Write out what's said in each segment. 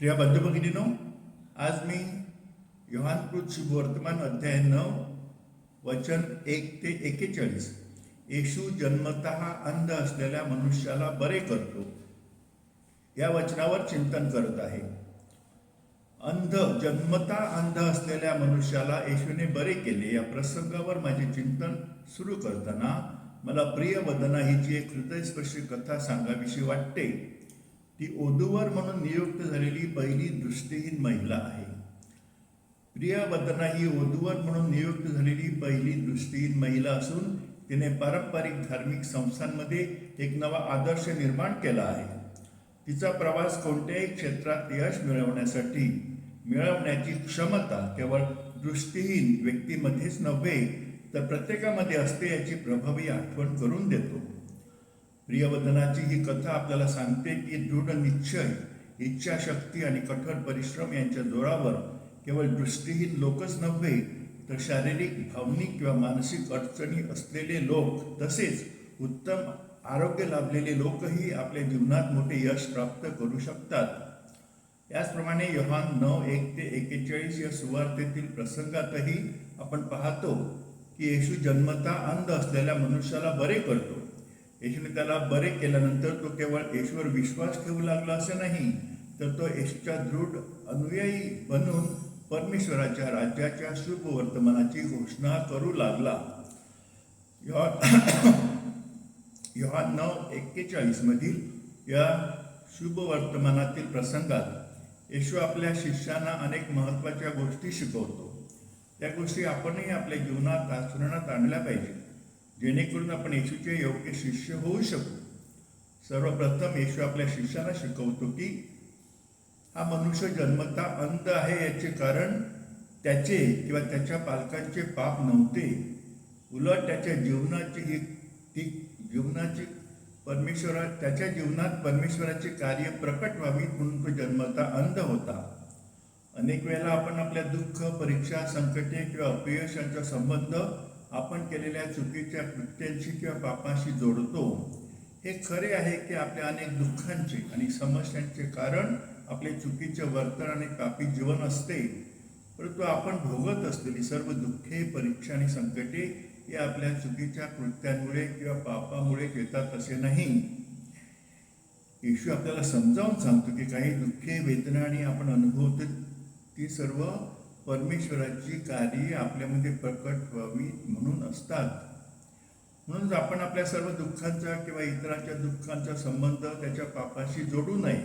प्रिय बंधू भगिनीनो, आज मी योहानकृत शुभवर्तमान अध्याय 9 वचन 1 ते 41 येशू जन्मतः अंध असलेल्या मनुष्याला बरे करतो या वचनावर चिंतन करत आहे. जन्मतः अंध असलेल्या मनुष्याला येशूने बरे केले या प्रसंगावर माझे चिंतन सुरू करताना मला प्रिय वदना हिची एक हृदयस्पर्शी कथा सांगावीशी वाटते. ती ओदुवर म्हणून नियुक्त झालेली पहिली दृष्टीहीन महिला आहे. प्रिय वदना ही ओदुवर म्हणून नियुक्त झालेली पहिली दृष्टीहीन महिला असून तिने पारंपरिक धार्मिक संस्थांमध्ये एक नवा आदर्श निर्माण केला आहे. तिचा प्रवास कोणत्याही क्षेत्रात यश मिळवण्याची क्षमता केवळ दृष्टीहीन व्यक्तीमध्येच नव्हे तर प्रत्येकामध्ये असते याची प्रभावी आठवण करून देतो. प्रियवदनाची ही कथा आपल्याला सांगते की दृढ निश्चय, इच्छाशक्ती आणि कठोर परिश्रम यांच्या जोरावर केवळ दृष्टीहीन लोकच नव्हे तर शारीरिक, भावनिक किंवा मानसिक अडचणी असलेले लोक तसेच उत्तम आरोग्य लाभलेले लोकही आपल्या जीवनात मोठे यश प्राप्त करू शकतात. याचप्रमाणे योहान 9:1-41 या सुवार्तेतील प्रसंगातही आपण पाहतो की येशू जन्मतः अंध असलेल्या मनुष्याला बरे करतो. येशूने त्याला बरे केल्यानंतर तो केवळ येशूवर विश्वास ठेवू लागला असे नाही तर तो येशूच्या दृढ अनुयायी बनून परमेश्वराच्या राज्याच्या शुभ वर्तमानाची घोषणा करू लागला. योहान 9:41 मधील या शुभ वर्तमानातील प्रसंगात येशू आपल्या शिष्यांना अनेक महत्त्वाच्या गोष्टी शिकवतो. त्या गोष्टी आपणही आपल्या जीवनात आचरणात आणल्या पाहिजे जेणेकरून आपण येशूचे योग्य शिष्य होऊ शकू. सर्वप्रथम येशू आपल्या शिष्यांना शिकवतो की हा मनुष्य जन्मतः अंध आहे याचे कारण त्याचे किंवा त्याच्या पालकांचे पाप नव्हते. उलट त्याच्या जीवनात परमेश्वराचे कार्य प्रकट व्हावी म्हणून तो जन्मतः अंध होता. अनेक वेळेला आपण आपल्या दुःख, परीक्षा, संकटे किंवा अपयशांचा संबंध आपण केलेल्या चुकीच्या कृत्यांशी किंवा पापाशी जोडतो. हे खरे आहे की आपल्या अनेक दुःखांचे आणि समस्यांचे कारण आपले चुकीचे वर्तन आणि पापी जीवन असते. परंतु आपण भोगत असलेली सर्व दुःखे, परीक्षा आणि संकटे हे आपल्या चुकीच्या कृत्यांमुळे किंवा पापामुळे येतात असे नाही. येशू आपल्याला समजावून सांगतो की काही दुःखे, वेदना आणि आपण अनुभवतो ती सर्व परमेश्वराची कार्ये आपल्यामध्ये प्रकट व्हावी म्हणून असतात. म्हणूनच आपण आपल्या सर्व दुःखांचा किंवा इतरांच्या दुःखांचा संबंध त्याच्या पापाशी जोडू नये.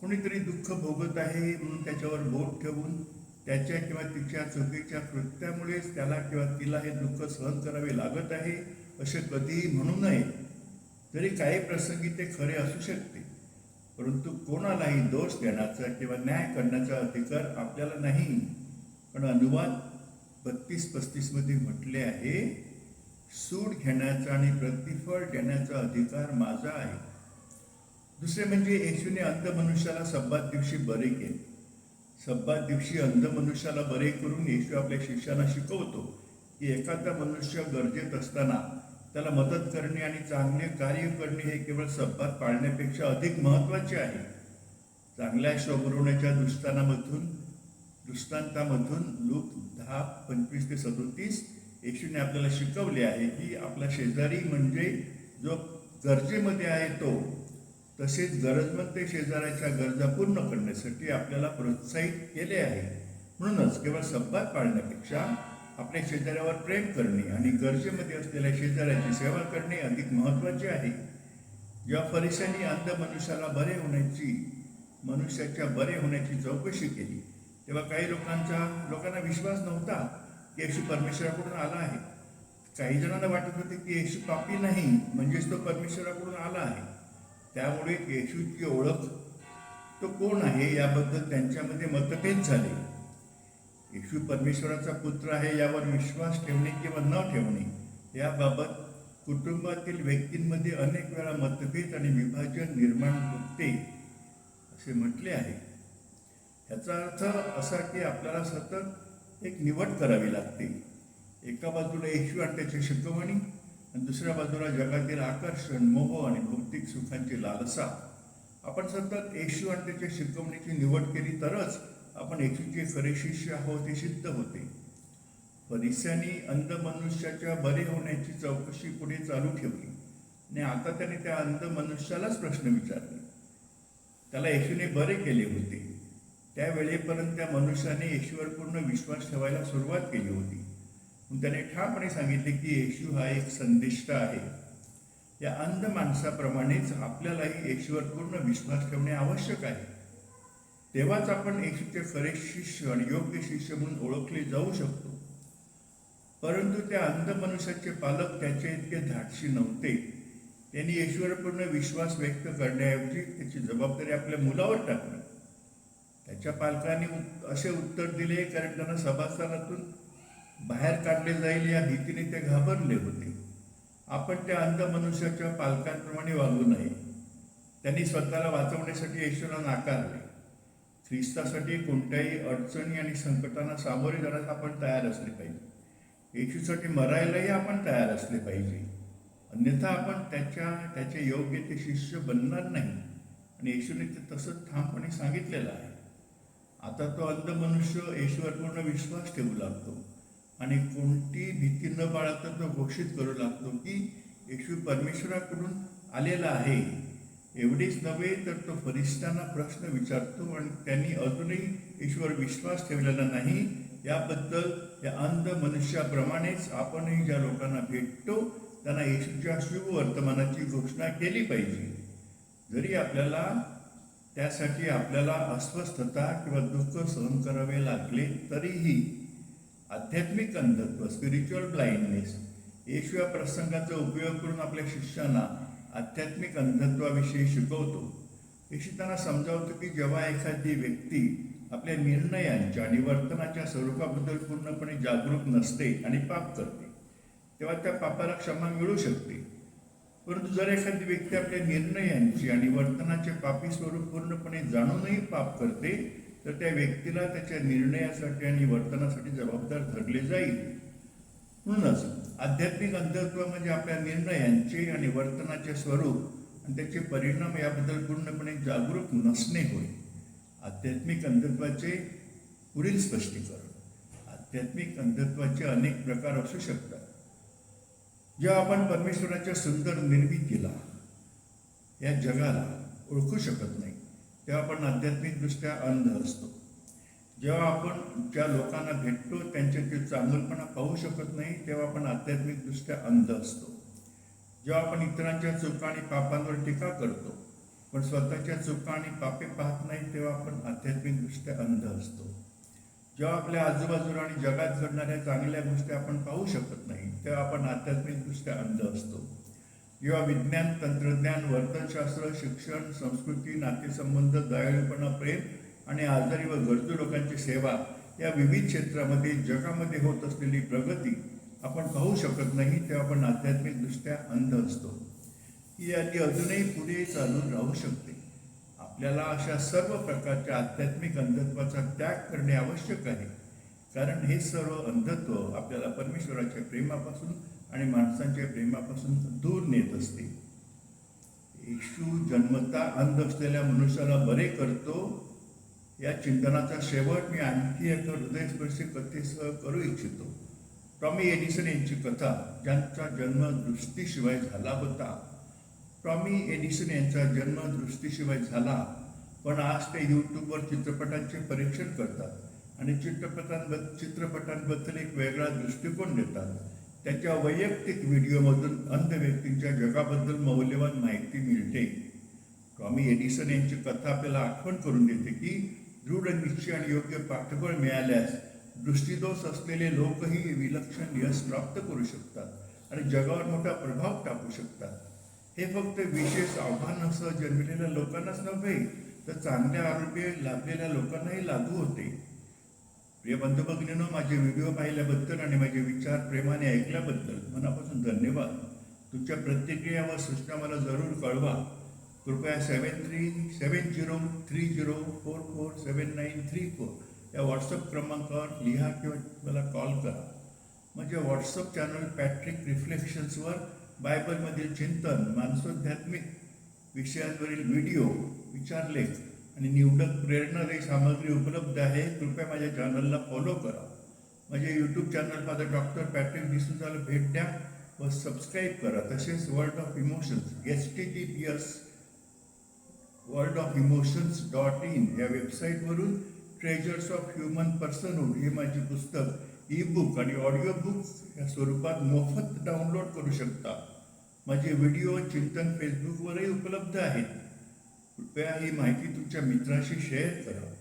कोणीतरी दुःख भोगत आहे म्हणून त्याच्यावर बोट ठेवून त्याच्या किंवा तिच्या चुकीच्या कृत्यामुळेच त्याला किंवा तिला हे दुःख सहन करावे लागत आहे असे कधीही म्हणू नये. जरी काही प्रसंगी ते खरे असू शकते परंतु कोणालाही दोष देण्याचा किंवा न्याय करण्याचा अधिकार आपल्याला नाही. पण अनुवाद 32-35 मध्ये म्हटले आहे, सूड घेण्याचा आणि प्रतिफळ देण्याचा अधिकार माझा आहे. दुसरे म्हणजे येशूने अंध मनुष्याला सब्बात दिवशी बरे केले. सब्बात दिवशी अंध मनुष्याला बरे करून येशू आपल्या शिष्यांना शिकवतो की एखादा मनुष्य गरजेत असताना त्याला मदत करणे आणि चांगले कार्य करणे हे केवळ सब्बात पाळण्यापेक्षा अधिक महत्त्वाचे आहे. चांगल्या शोभरवण्याच्या दृष्टांतामधून लूक 10:25-37 येशूने आपल्याला शिकवले आहे की आपला शेजारी म्हणजे जो गरजेमध्ये आहे तो, तसेच गरजवंत शेजाऱ्याच्या गरजा पूर्ण करण्यासाठी आपल्याला प्रोत्साहित केले आहे. म्हणूनच केवळ सब्बात पाळण्यापेक्षा आपल्या शेजाऱ्यावर प्रेम करणे आणि गरजेमध्ये असलेल्या शेजाऱ्याची सेवा करणे अधिक महत्त्वाचे आहे. जेव्हा फरिसायांनी अंध मनुष्याच्या बरे होण्याची चौकशी केली तेव्हा काही लोकांना विश्वास नव्हता की येशू परमेश्वराकडून आला आहे. काही जणांना वाटत होते की येशू पापी नाही म्हणजेच तो परमेश्वराकडून आला आहे. त्यामुळे येशूची ओळख, तो कोण आहे याबद्दल त्यांच्यामध्ये मतभेद झाले. येशू परमेश्वराचा पुत्र आहे यावर विश्वास ठेवणे किंवा न ठेवणे याबाबत कुटुंबातील व्यक्तींमध्ये अनेक वेळा मतभेद आणि विभाजन निर्माण होते असे म्हटले आहे. याचा अर्थ असा की आपल्याला सतत एक निवड करावी लागते. एका बाजूला येशू आणि त्याची शिकवणी आणि दुसऱ्या बाजूला जगातील आकर्षण, मोह आणि भौतिक सुखांची लालसा. आपण सतत येशू आणि त्याच्या शिकवणीची निवड केली तरच आपण येशूचे खरे शिष्य आहोत हे सिद्ध होते. फरिस्यांनी अंध मनुष्याच्या बरे होण्याची चौकशी पुढे चालू ठेवली आणि आता त्याने त्या अंध मनुष्यालाच प्रश्न विचारले. त्याला येशूने बरे केले होते. त्यावेळेपर्यंत त्या मनुष्याने येशूवर पूर्ण विश्वास ठेवायला सुरुवात केली होती. त्याने ठामपणे सांगितले की येशू हा एक संदिष्ट आहे. या अंध माणसाप्रमाणेच आपल्यालाही येशूवर पूर्ण विश्वास ठेवणे आवश्यक आहे. तेव्हाच आपण येशूचे खरे शिष्य आणि योग्य शिष्य म्हणून ओळखले जाऊ शकतो. परंतु त्या अंध मनुष्याचे पालक त्याचे इतके धाडसी नव्हते. त्यांनी येशूवर पूर्ण विश्वास व्यक्त करण्याऐवजी त्याची जबाबदारी आपल्या मुलावर टाकली. त्याच्या पालकांनी असे उत्तर दिले कारण त्यांना सभास्थानातून बाहेर काढले जाईल या भीतीने ते घाबरले होते. आपण त्या अंध मनुष्याच्या पालकांप्रमाणे वागू नये. त्यांनी स्वतःला वाचवण्यासाठी येशूला नाकारले. ख्रिस्तासाठी कोणत्याही अडचणी आणि संकटांना सामोरे जाण्यास आपण तयार असले पाहिजे. येशूसाठी मरायलाही आपण तयार असले पाहिजे. अन्यथा आपण त्याचे योग्य ते शिष्य बनणार नाही. आणि येशूने ते तसंच ठामपणे सांगितलेलं आहे. आता तो अंध मनुष्य येशूवर पूर्ण विश्वास ठेवू लागतो आणि कोणती भीती न बाळगता तो घोषित करू लागतो की येशू परमेश्वराकडून आलेला आहे. एवढेच नव्हे तर तो फरिस्त्यांना प्रश्न विचारतो आणि त्यांनी अजूनही येशूवर विश्वास ठेवलेला नाही याबद्दल या अंध मनुष्याप्रमाणेच आपणही ज्या लोकांना भेटतो त्यांना येशूच्या शुभवर्तमानाची घोषणा केली पाहिजे. जरी त्यासाठी आपल्याला अस्वस्थता किंवा दुःख सहन करावे लागले तरीही आध्यात्मिक अंधत्व स्पिरिच्युअल ब्लाइंडनेस येशू या प्रसंगाचा उपयोग करून आपल्या शिष्यांना आध्यात्मिक अंधत्वाविषयी शिकवतो. येशू त्यांना समजावतो की जेव्हा एखादी व्यक्ती आपल्या निर्णयांच्या आणि वर्तनाच्या स्वरूपाबद्दल पूर्णपणे जागरूक नसते आणि पाप करते तेव्हा त्या पापाला क्षमा मिळू शकते. परंतु जर एखादी व्यक्ती आपल्या निर्णयांची आणि वर्तनाचे पापी स्वरूप पूर्णपणे जाणूनही पाप करते तर त्या व्यक्तीला त्याच्या निर्णयासाठी आणि वर्तनासाठी जबाबदार धरले जाईल. म्हणूनच आध्यात्मिक अंधत्व म्हणजे आपल्या निर्णयांचे आणि वर्तनाचे स्वरूप आणि त्याचे परिणाम याबद्दल पूर्णपणे जागरूक नसणे होय. आध्यात्मिक अंधत्वाचे पुढील स्पष्टीकरण. आध्यात्मिक अंधत्वाचे अनेक प्रकार असू शकतात. जेव्हा आपण परमेश्वराच्या सुंदर निर्मितीला या जगाला ओळखू शकत नाही तेव्हा आपण आध्यात्मिकदृष्ट्या अंध असतो. जेव्हा आपण ज्या लोकांना भेटतो त्यांच्यातील चांगलपणा पाहू शकत नाही तेव्हा आपण आध्यात्मिकदृष्ट्या अंध असतो. जेव्हा आपण इतरांच्या चुका आणि पापांवर टीका करतो पण स्वतःच्या चुका आणि पापे पाहत नाही तेव्हा आपण आध्यात्मिकदृष्ट्या अंध असतो. जेव्हा आपल्या आजूबाजूला आणि जगात घडणाऱ्या चांगल्या गोष्टी आपण पाहू शकत नाही तेव्हा आपण आध्यात्मिकदृष्ट्या अंध असतो. जेव्हा विज्ञान, तंत्रज्ञान, वर्तनशास्त्र, शिक्षण, संस्कृती, नातेसंबंध, दयाळूपणा, प्रेम आणि आजारी व गरजू लोकांची सेवा या विविध क्षेत्रामध्ये जगामध्ये होत असलेली प्रगती आपण पाहू शकत नाही तेव्हा आपण आध्यात्मिकदृष्ट्या अंध असतो. ही यादी अजूनही पुढे चालून राहू शकते. आपल्याला अशा सर्व प्रकारच्या आध्यात्मिक अंधत्वाचा त्याग करणे आवश्यक आहे कारण हे सर्व अंधत्व आपल्याला परमेश्वराच्या प्रेमापासून आणि माणसांच्या प्रेमापासून दूर नेत असते. येशू जन्मता अंध असलेल्या मनुष्याला बरे करतो या चिंतनाचा शेवट मी आणखी एका हृदयस्पर्शी कथेसह करू इच्छितो. टॉमी एडिसन यांची कथा, ज्यांचा जन्म दृष्टीशिवाय झाला होता. टॉमी एडिसन यांचा जन्म दृष्टीशिवाय झाला पण आज ते यूट्यूबवर चित्रपटांचे परीक्षण करतात आणि चित्रपटांबद्दल एक वेगळा दृष्टिकोन देतात. त्याच्या वैयक्तिक व्हिडिओमधून अंध व्यक्तींच्या जगाबद्दल मौल्यवान माहिती मिळते. टॉमी एडिसन यांची कथा आपल्याला आठवण करून देते की दृढ निश्चय आणि योग्य पाठबळ मिळाल्यास दृष्टिदोष असलेले लोकही विलक्षण यश प्राप्त करू शकतात आणि जगावर मोठा प्रभाव टाकू शकतात. हे फक्त विशेष आव्हानासह जन्मलेल्या लोकांनाच नव्हे तर चांगले आरोग्य लाभलेल्या लोकांनाही लागू होते. प्रिय बंधू भगिनींनो, माझे व्हिडिओ पाहिल्याबद्दल आणि माझे विचार प्रेमाने ऐकल्याबद्दल मनापासून धन्यवाद. तुमच्या प्रतिक्रिया व सूचना मला जरूर कळवा. कृपया 7330447934 या व्हॉट्सअप क्रमांकावर लिहा किंवा मला कॉल करा. माझे व्हॉट्सअप चॅनल पॅट्रिक रिफ्लेक्शन्सवर बायबलमधील चिंतन, मानसोध्यात्मिक विषयांवरील व्हिडिओ विचारले आणि निवडक प्रेरणादायी सामग्री उपलब्ध आहे. कृपया माझ्या चॅनलला फॉलो करा. माझे YouTube channel father doctor Patrick डिसूजाला भेट द्या व सबस्क्राईब करा. तसेच world of emotions HTTPS worldofimotions.in या वेबसाईटवरून ट्रेजर्स ऑफ ह्युमन पर्सनहूड हे माझे पुस्तक ई-बुक आणि ऑडिओ बुक या स्वरूपात मोफत डाउनलोड करू शकता. माझे व्हिडिओ चिंतन फेसबुकवरही उपलब्ध आहेत. कृपया ही माहिती तुमच्या मित्राशी शेअर करा.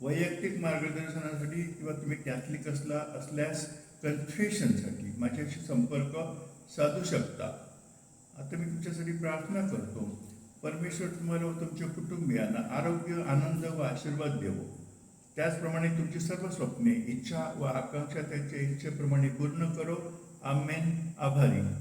वैयक्तिक मार्गदर्शनासाठी किंवा तुम्ही कॅथलिक असल्यास कन्फेशनसाठी माझ्याशी संपर्क साधू शकता. आता मी तुमच्यासाठी प्रार्थना करतो. परमेश्वर तुम्हाला व तुमच्या कुटुंबियांना आरोग्य, आनंद व आशीर्वाद देवो. त्याचप्रमाणे तुमची सर्व स्वप्ने, इच्छा व आकांक्षा त्यांच्या इच्छेप्रमाणे पूर्ण करो. आमेन. आभारी.